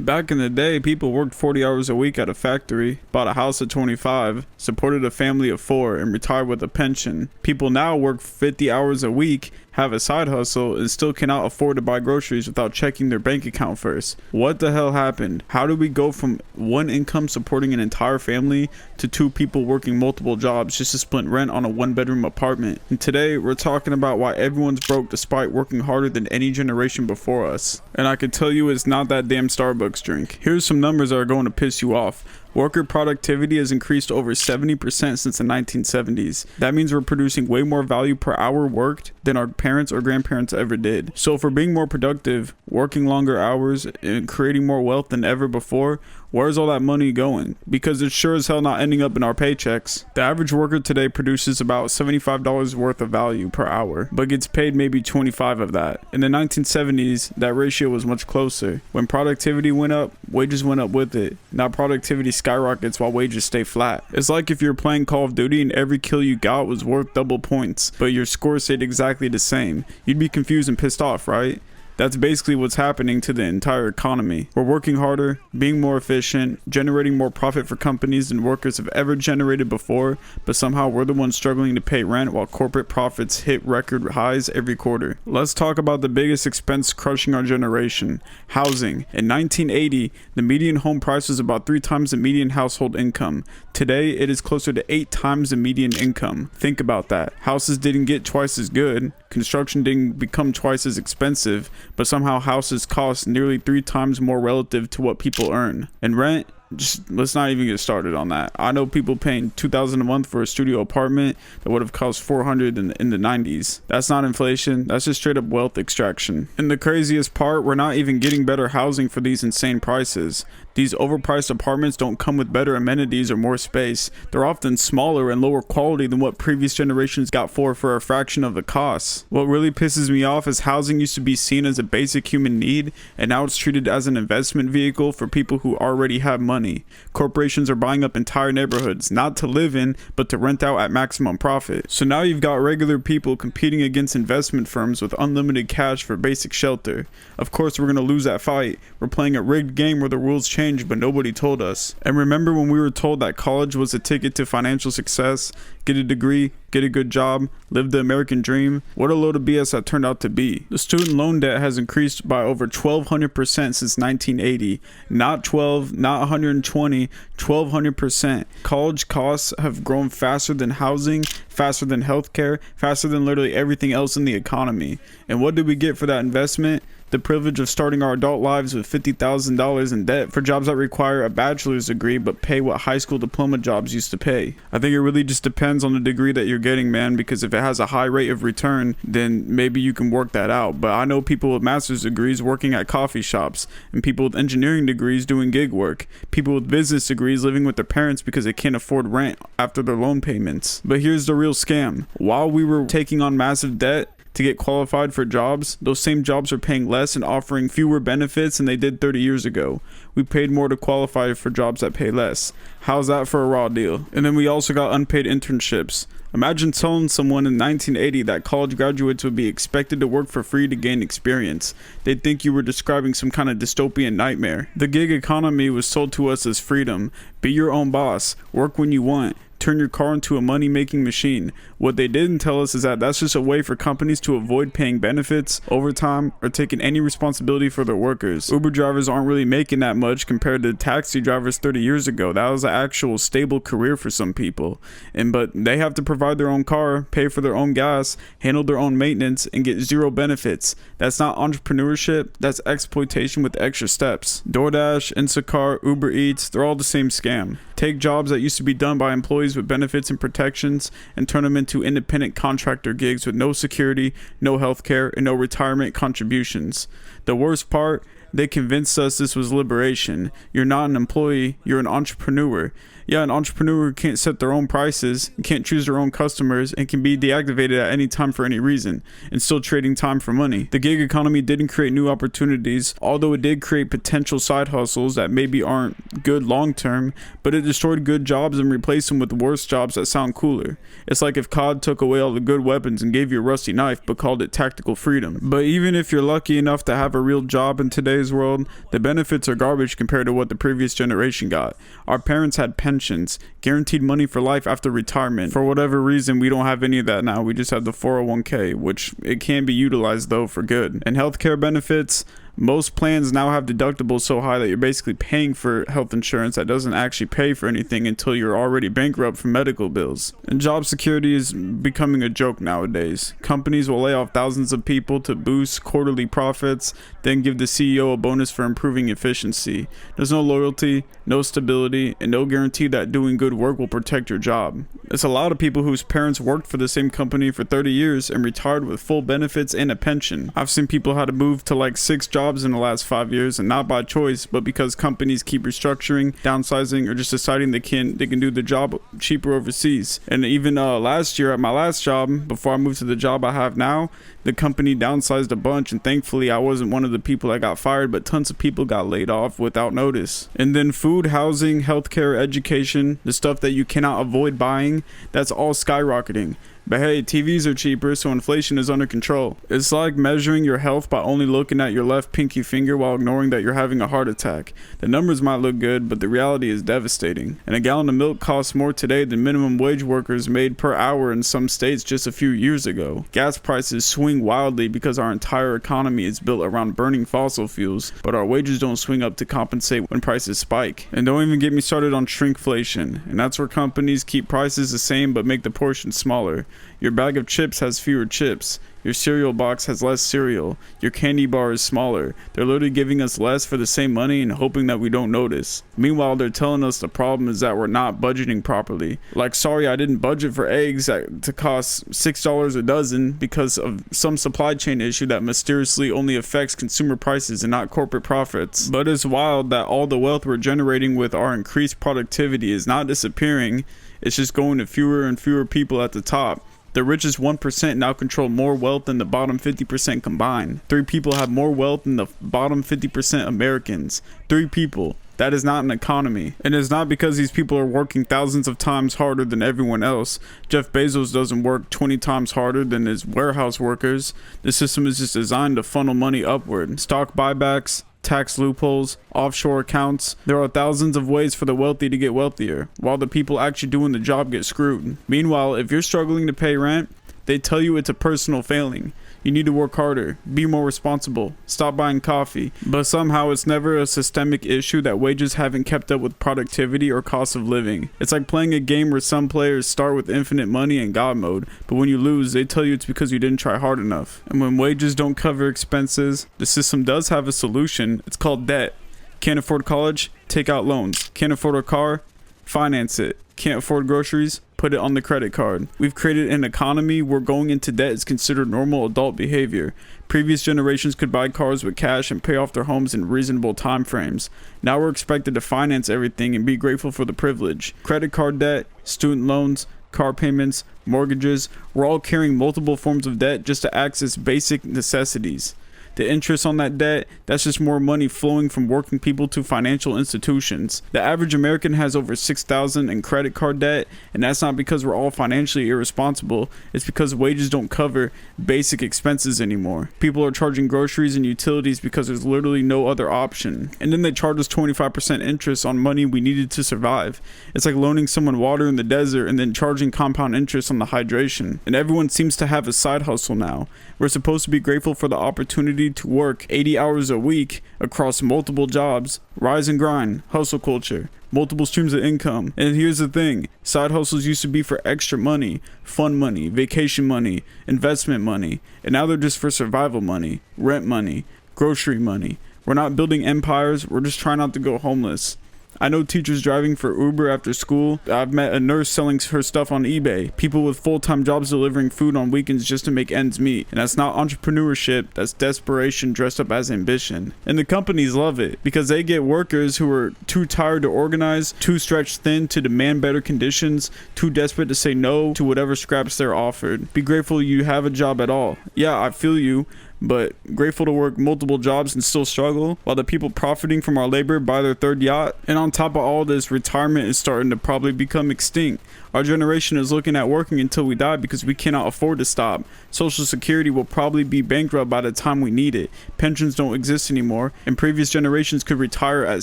Back in the day, people worked 40 hours a week at a factory, bought a house at 25, supported a family of 4, and retired with a pension. People now work 50 hours a week, have a side hustle, and still cannot afford to buy groceries without checking their bank account first. What the hell happened? How did we go from one income supporting an entire family to 2 people working multiple jobs just to split rent on a 1-bedroom apartment? And today, we're talking about why everyone's broke despite working harder than any generation before us. And I can tell you it's not that damn Starbucks drink. Here's some numbers that are going to piss you off. Worker productivity has increased over 70% since the 1970s. That means we're producing way more value per hour worked than our parents or grandparents ever did. So if we're being more productive, working longer hours, and creating more wealth than ever before, where's all that money going? Because it's sure as hell not ending up in our paychecks. The average worker today produces about $75 worth of value per hour, but gets paid maybe 25 of that. In the 1970s, that ratio was much closer. When productivity went up, wages went up with it. Now productivity skyrockets while wages stay flat. It's like if you're playing Call of Duty and every kill you got was worth double points, but your score stayed exactly the same. You'd be confused and pissed off, right? That's basically what's happening to the entire economy. We're working harder, being more efficient, generating more profit for companies than workers have ever generated before, but somehow we're the ones struggling to pay rent while corporate profits hit record highs every quarter. Let's talk about the biggest expense crushing our generation: housing. In 1980, the median home price was about 3 times the median household income. Today, it is closer to 8 times the median income. Think about that. Houses didn't get twice as good, construction didn't become twice as expensive, but somehow houses cost nearly 3 times more relative to what people earn. And rent, just let's not even get started on that. I know people paying $2,000 a month for a studio apartment that would have cost $400 in the 90s. That's not inflation, that's just straight up wealth extraction. And the craziest part, we're not even getting better housing for these insane prices. These overpriced apartments don't come with better amenities or more space. They're often smaller and lower quality than what previous generations got for a fraction of the cost. What really pisses me off is housing used to be seen as a basic human need, and now it's treated as an investment vehicle for people who already have money. Corporations are buying up entire neighborhoods, not to live in, but to rent out at maximum profit. So now you've got regular people competing against investment firms with unlimited cash for basic shelter. Of course, we're going to lose that fight. We're playing a rigged game where the rules change, but nobody told us. And remember when we were told that college was a ticket to financial success? Get a degree, get a good job, live the American dream? What a load of BS that turned out to be. The student loan debt has increased by over 1,200% since 1980. Not 12, not 120, 1,200%. College costs have grown faster than housing, faster than healthcare, faster than literally everything else in the economy. And what did we get for that investment? The privilege of starting our adult lives with $50,000 in debt for jobs that require a bachelor's degree but pay what high school diploma jobs used to pay. I think it really just depends on the degree that you're getting, man, because if it has a high rate of return, then maybe you can work that out. But I know people with master's degrees working at coffee shops, and people with engineering degrees doing gig work, people with business degrees living with their parents because they can't afford rent after their loan payments. But here's the real scam. While we were taking on massive debt to get qualified for jobs, those same jobs are paying less and offering fewer benefits than they did 30 years ago. We paid more to qualify for jobs that pay less. How's that for a raw deal? And then we also got unpaid internships. Imagine telling someone in 1980 that college graduates would be expected to work for free to gain experience. They'd think you were describing some kind of dystopian nightmare. The gig economy was sold to us as freedom. Be your own boss. Work when you want. Turn your car into a money-making machine. What they didn't tell us is that that's just a way for companies to avoid paying benefits, overtime, or taking any responsibility for their workers. Uber drivers aren't really making that much compared to taxi drivers 30 years ago. That was an actual stable career for some people. But they have to provide their own car, pay for their own gas, handle their own maintenance, and get zero benefits. That's not entrepreneurship, that's exploitation with extra steps. DoorDash, Instacart, Uber Eats, they're all the same scam. Take jobs that used to be done by employees with benefits and protections and turn them into independent contractor gigs with no security, no healthcare, and no retirement contributions. The worst part, they convinced us this was liberation. You're not an employee, you're an entrepreneur. Yeah, an entrepreneur can't set their own prices, can't choose their own customers, and can be deactivated at any time for any reason, and still trading time for money. The gig economy didn't create new opportunities, although it did create potential side hustles that maybe aren't good long term, but it destroyed good jobs and replaced them with worse jobs that sound cooler. It's like if COD took away all the good weapons and gave you a rusty knife but called it tactical freedom. But even if you're lucky enough to have a real job in today's today's world, the benefits are garbage compared to what the previous generation got. Our parents had pensions, guaranteed money for life after retirement. For whatever reason, we don't have any of that now. We just have the 401k, which it can be utilized though for good. And healthcare benefits, most plans now have deductibles so high that you're basically paying for health insurance that doesn't actually pay for anything until you're already bankrupt from medical bills. And job security is becoming a joke nowadays. Companies will lay off thousands of people to boost quarterly profits, then give the CEO a bonus for improving efficiency. There's no loyalty, no stability, and no guarantee that doing good work will protect your job. It's a lot of people whose parents worked for the same company for 30 years and retired with full benefits and a pension. I've seen people had to move to like 6 jobs in the last 5 years, and not by choice, but because companies keep restructuring, downsizing, or just deciding they can do the job cheaper overseas. And even last year at my last job, before I moved to the job I have now, the company downsized a bunch, and thankfully I wasn't one of the people that got fired, but tons of people got laid off without notice. And then food, housing, healthcare, education, the stuff that you cannot avoid buying, that's all skyrocketing. But hey, TVs are cheaper, so inflation is under control. It's like measuring your health by only looking at your left pinky finger while ignoring that you're having a heart attack. The numbers might look good, but the reality is devastating. And a gallon of milk costs more today than minimum wage workers made per hour in some states just a few years ago. Gas prices swing wildly because our entire economy is built around burning fossil fuels, but our wages don't swing up to compensate when prices spike. And don't even get me started on shrinkflation, and that's where companies keep prices the same but make the portion smaller. Your bag of chips has fewer chips. Your cereal box has less cereal. Your candy bar is smaller. They're literally giving us less for the same money and hoping that we don't notice. Meanwhile, they're telling us the problem is that we're not budgeting properly. Like, sorry, I didn't budget for eggs to cost $6 a dozen because of some supply chain issue that mysteriously only affects consumer prices and not corporate profits. But it's wild that all the wealth we're generating with our increased productivity is not disappearing. It's just going to fewer and fewer people at the top. The richest 1% now control more wealth than the bottom 50% combined. 3 people have more wealth than the bottom 50% Americans. 3 people. That is not an economy. And it's not because these people are working thousands of times harder than everyone else. Jeff Bezos doesn't work 20 times harder than his warehouse workers. The system is just designed to funnel money upward. Stock buybacks, tax loopholes, offshore accounts. There are thousands of ways for the wealthy to get wealthier, while the people actually doing the job get screwed. Meanwhile, if you're struggling to pay rent, they tell you it's a personal failing. You need to work harder, be more responsible, stop buying coffee. But somehow it's never a systemic issue that wages haven't kept up with productivity or cost of living. It's like playing a game where some players start with infinite money in God mode, but when you lose, they tell you it's because you didn't try hard enough. And when wages don't cover expenses, the system does have a solution. It's called debt. Can't afford college? Take out loans. Can't afford a car? Finance it. Can't afford groceries? Put it on the credit card. We've created an economy where going into debt is considered normal adult behavior. Previous generations could buy cars with cash and pay off their homes in reasonable time frames. Now we're expected to finance everything and be grateful for the privilege. Credit card debt, student loans, car payments, mortgages, we're all carrying multiple forms of debt just to access basic necessities. The interest on that debt, that's just more money flowing from working people to financial institutions. The average American has over $6,000 in credit card debt, and that's not because we're all financially irresponsible. It's because wages don't cover basic expenses anymore. People are charging groceries and utilities because there's literally no other option. And then they charge us 25% interest on money we needed to survive. It's like loaning someone water in the desert and then charging compound interest on the hydration. And everyone seems to have a side hustle now. We're supposed to be grateful for the opportunity to work 80 hours a week across multiple jobs, rise and grind, hustle culture, multiple streams of income. And here's the thing, side hustles used to be for extra money, fun money, vacation money, investment money, and now they're just for survival money, rent money, grocery money. We're not building empires, we're just trying not to go homeless. I know teachers driving for Uber after school. I've met a nurse selling her stuff on eBay. People with full-time jobs delivering food on weekends just to make ends meet. And that's not entrepreneurship, that's desperation dressed up as ambition. And the companies love it because they get workers who are too tired to organize, too stretched thin to demand better conditions, too desperate to say no to whatever scraps they're offered. Be grateful you have a job at all. Yeah, I feel you. but grateful to work multiple jobs and still struggle, while the people profiting from our labor buy their third yacht. And on top of all this, retirement is starting to probably become extinct. Our generation is looking at working until we die because we cannot afford to stop. Social Security will probably be bankrupt by the time we need it. Pensions don't exist anymore, and previous generations could retire at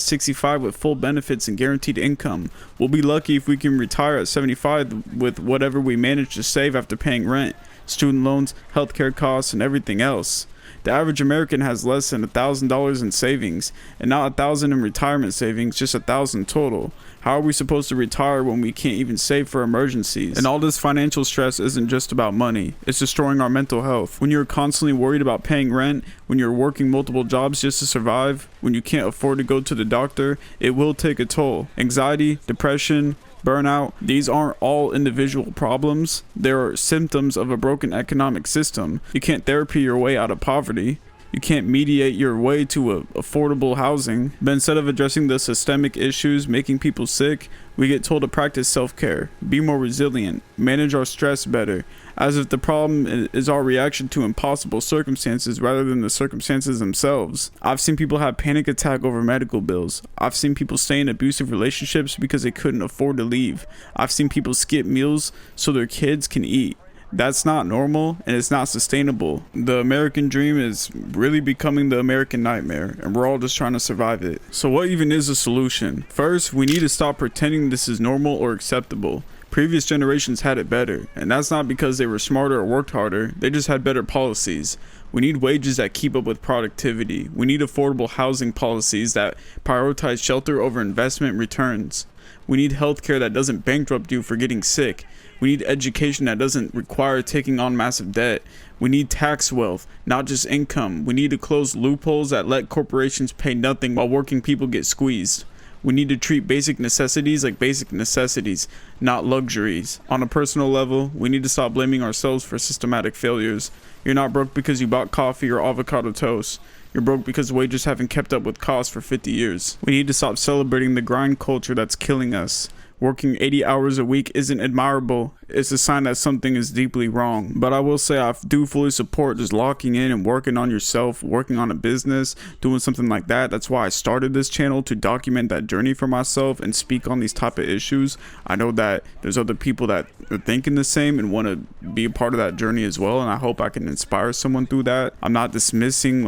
65 with full benefits and guaranteed income. We'll be lucky if we can retire at 75 with whatever we manage to save after paying rent, student loans, healthcare costs, and everything else. The average American has less than $1,000 in savings, and not $1,000 in retirement savings, just $1,000 total. How are we supposed to retire when we can't even save for emergencies? And all this financial stress isn't just about money, it's destroying our mental health. When you're constantly worried about paying rent, when you're working multiple jobs just to survive, when you can't afford to go to the doctor, it will take a toll. Anxiety, depression, burnout, these aren't all individual problems. They are symptoms of a broken economic system. You can't therapy your way out of poverty. You can't mediate your way to affordable housing. But instead of addressing the systemic issues making people sick, we get told to practice self-care, be more resilient, manage our stress better, as if the problem is our reaction to impossible circumstances rather than the circumstances themselves. I've seen people have panic attack over medical bills. I've seen people stay in abusive relationships because they couldn't afford to leave. I've seen people skip meals so their kids can eat. That's not normal, and it's not sustainable. The American dream is really becoming the American nightmare, and we're all just trying to survive it. So what even is the solution? First, we need to stop pretending this is normal or acceptable. Previous generations had it better, and that's not because they were smarter or worked harder, they just had better policies. We need wages that keep up with productivity. We need affordable housing policies that prioritize shelter over investment returns. We need healthcare that doesn't bankrupt you for getting sick. We need education that doesn't require taking on massive debt. We need tax wealth, not just income. We need to close loopholes that let corporations pay nothing while working people get squeezed. We need to treat basic necessities like basic necessities, not luxuries. On a personal level, we need to stop blaming ourselves for systematic failures. You're not broke because you bought coffee or avocado toast. You're broke because wages haven't kept up with costs for 50 years. We need to stop celebrating the grind culture that's killing us. Working 80 hours a week isn't admirable. It's a sign that something is deeply wrong. But I will say I do fully support just locking in and working on yourself, working on a business, doing something like that. That's why I started this channel, to document that journey for myself and speak on these type of issues. I know that there's other people that are thinking the same and want to be a part of that journey as well, and I hope I can inspire someone through that. I'm not dismissing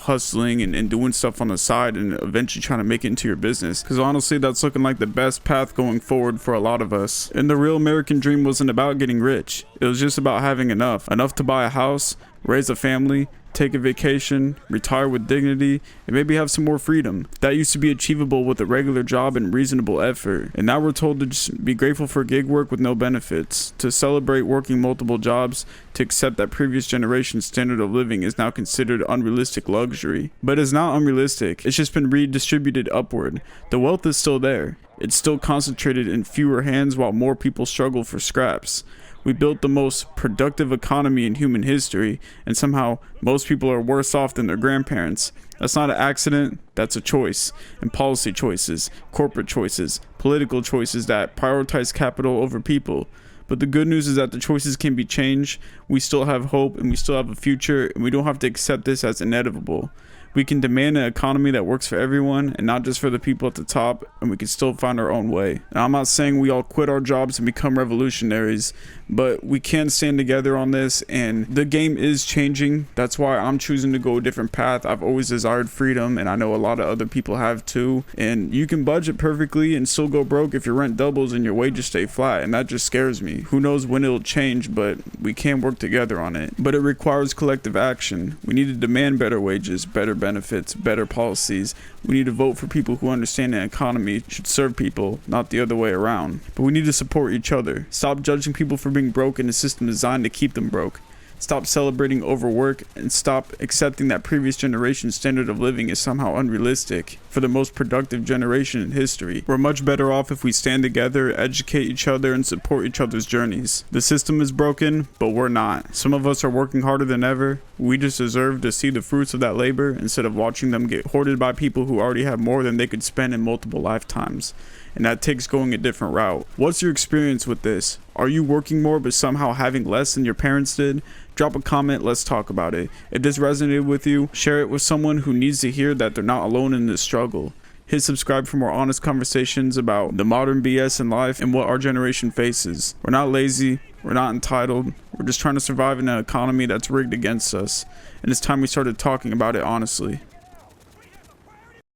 hustling and doing stuff on the side and eventually trying to make it into your business, because honestly that's looking like the best path going forward for a lot of us. And the real American dream wasn't about getting rich. It was just about having enough to buy a house, raise a family, take a vacation, retire with dignity, and maybe have some more freedom. That used to be achievable with a regular job and reasonable effort. And now we're told to just be grateful for gig work with no benefits, to celebrate working multiple jobs, to accept that previous generation's standard of living is now considered unrealistic luxury. But it's not unrealistic, it's just been redistributed upward. The wealth is still there. It's still concentrated in fewer hands while more people struggle for scraps. We built the most productive economy in human history, and somehow most people are worse off than their grandparents. That's not an accident, that's a choice. And policy choices, corporate choices, political choices that prioritize capital over people. But the good news is that the choices can be changed. We still have hope, and we still have a future, and we don't have to accept this as inevitable. We can demand an economy that works for everyone and not just for the people at the top, and we can still find our own way. And I'm not saying we all quit our jobs and become revolutionaries, but we can stand together on this, and the game is changing. That's why I'm choosing to go a different path. I've always desired freedom, and I know a lot of other people have too. And you can budget perfectly and still go broke if your rent doubles and your wages stay flat, and that just scares me. Who knows when it'll change, but we can work together on it. But it requires collective action. We need to demand better wages, better benefits, better policies. We need to vote for people who understand an economy should serve people, not the other way around. But we need to support each other. Stop judging people for being broke in a system designed to keep them broke. Stop celebrating overwork, and stop accepting that previous generation's standard of living is somehow unrealistic for the most productive generation in history. We're much better off if we stand together, educate each other, and support each other's journeys. The system is broken, but we're not. Some of us are working harder than ever. We just deserve to see the fruits of that labor instead of watching them get hoarded by people who already have more than they could spend in multiple lifetimes. And that takes going a different route. What's your experience with this? Are you working more but somehow having less than your parents did? Drop a comment, let's talk about it. If this resonated with you, share it with someone who needs to hear that they're not alone in this struggle. Hit subscribe for more honest conversations about the modern BS in life and what our generation faces. We're not lazy, we're not entitled, we're just trying to survive in an economy that's rigged against us. And it's time we started talking about it honestly.